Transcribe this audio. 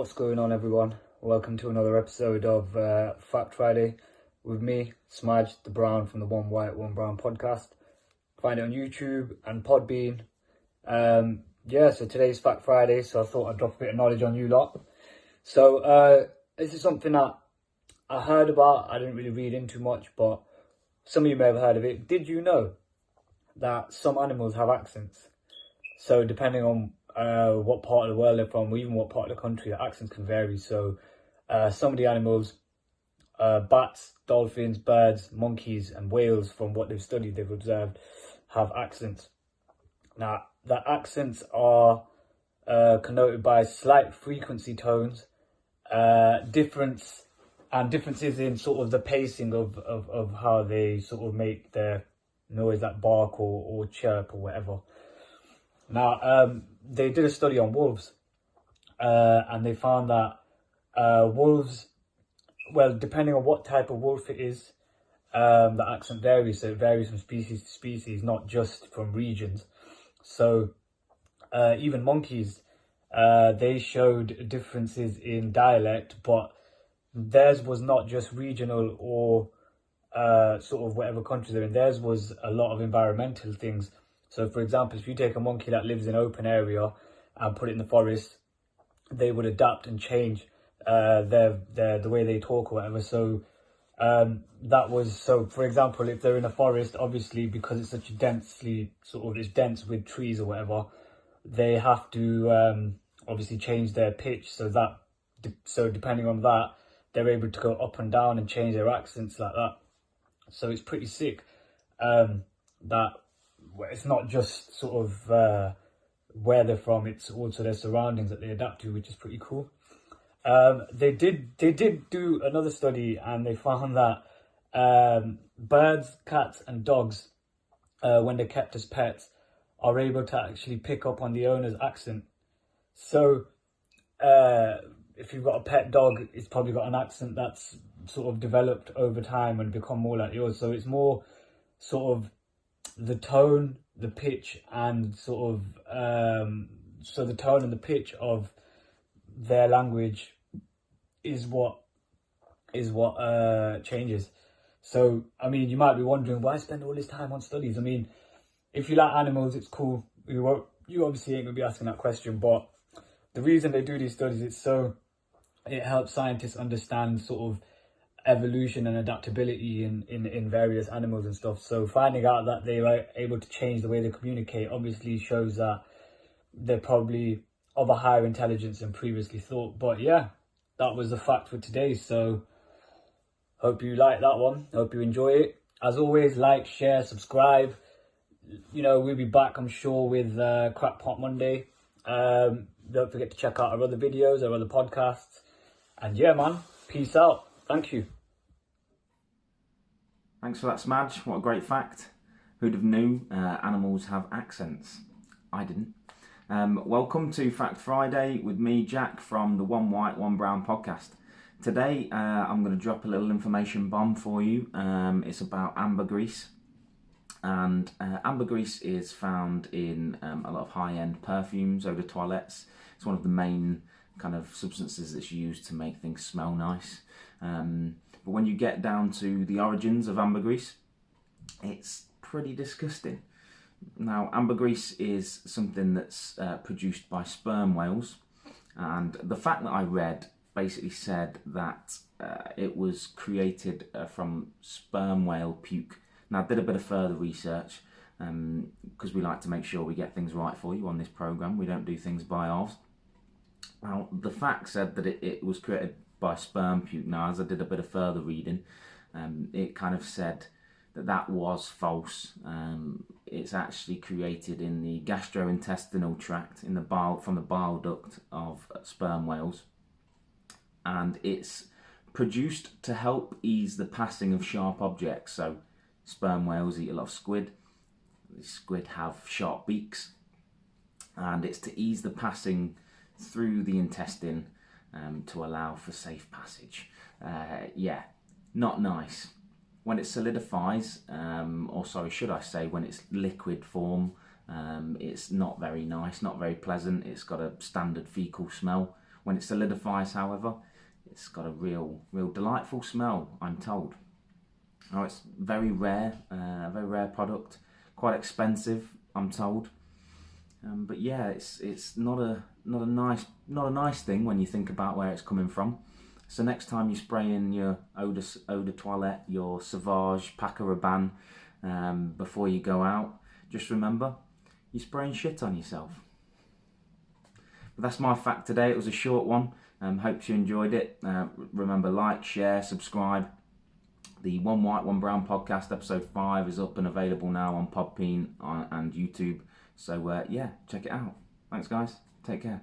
What's going on, everyone? Welcome to another episode of Fact Friday with me, Smaj, the Brown from the One White, One Brown podcast. Find it on YouTube and Podbean. So today's Fact Friday, so I thought I'd drop a bit of knowledge on you lot. So this is something that I heard about. I didn't really read into much, but some of you may have heard of it. Did you know that some animals have accents? So depending on what part of the world they're from, or even what part of the country, the accents can vary. So some of the animals, bats, dolphins, birds, monkeys and whales, from what they've studied, they've observed, have accents. Now, the accents are connoted by slight frequency tones, differences in sort of the pacing of how they sort of make their noise, like bark or chirp or whatever. Now, they did a study on wolves, and they found that wolves, well, depending on what type of wolf it is, the accent varies. So it varies from species to species, not just from regions. So even monkeys, they showed differences in dialect, but theirs was not just regional or sort of whatever country they're in. Theirs was a lot of environmental things. So, for example, if you take a monkey that lives in an open area and put it in the forest, they would adapt and change the way they talk or whatever. So, for example, if they're in a forest, obviously, because it's such a it's dense with trees or whatever, they have to obviously change their pitch. So depending on that, they're able to go up and down and change their accents like that. So it's pretty sick that it's not just sort of where they're from, it's also their surroundings that they adapt to, which is pretty cool. They did do another study, and they found that birds, cats and dogs, when they're kept as pets, are able to actually pick up on the owner's accent. So if you've got a pet dog, it's probably got an accent that's sort of developed over time and become more like yours. So it's more sort of the tone, the pitch, and sort of so the tone and the pitch of their language is what changes. So I mean, you might be wondering, why spend all this time on studies? I mean, if you like animals, it's cool. You obviously ain't gonna be asking that question, but the reason they do these studies is so it helps scientists understand sort of evolution and adaptability in various animals and stuff. So finding out that they are able to change the way they communicate obviously shows that they're probably of a higher intelligence than previously thought. But yeah, that was the fact for today. So hope you like that one. Hope you enjoy it. As always, like, share, subscribe. You know, we'll be back, I'm sure, with Crackpot Monday. Don't forget to check out our other videos, our other podcasts. And yeah, man, peace out. Thank you. Thanks for that, Smaj. What a great fact. Who'd have knew animals have accents? I didn't. Welcome to Fact Friday with me, Jack, from the One White, One Brown podcast. Today, I'm going to drop a little information bomb for you. It's about ambergris. And ambergris is found in a lot of high-end perfumes, eau de toilettes. It's one of the main kind of substances that's used to make things smell nice. But when you get down to the origins of ambergris, it's pretty disgusting. Now, ambergris is something that's produced by sperm whales, and the fact that I read basically said that it was created from sperm whale puke. Now, I did a bit of further research because we like to make sure we get things right for you on this programme. We don't do things by halves. Now, the fact said that it was created by sperm puke. Now, as I did a bit of further reading, it kind of said that was false. It's actually created in the gastrointestinal tract, from the bile duct of sperm whales, and it's produced to help ease the passing of sharp objects. So, sperm whales eat a lot of squid. The squid have sharp beaks, and it's to ease the passing through the intestine to allow for safe passage. Yeah, not nice. When it solidifies, when it's liquid form, it's not very nice, not very pleasant. It's got a standard fecal smell, When it solidifies, however, it's got a real delightful smell, I'm told. Now, it's very rare product, quite expensive, I'm told. But yeah, it's not a nice thing when you think about where it's coming from. So next time you spray in your eau de toilette, your Sauvage Pack a Rabanne, before you go out, just remember, you're spraying shit on yourself. But that's my fact today. It was a short one. Hope you enjoyed it. Remember, like, share, subscribe. The One White, One Brown podcast, episode 5, is up and available now on Podbean and YouTube. So yeah, check it out. Thanks, guys. Take care.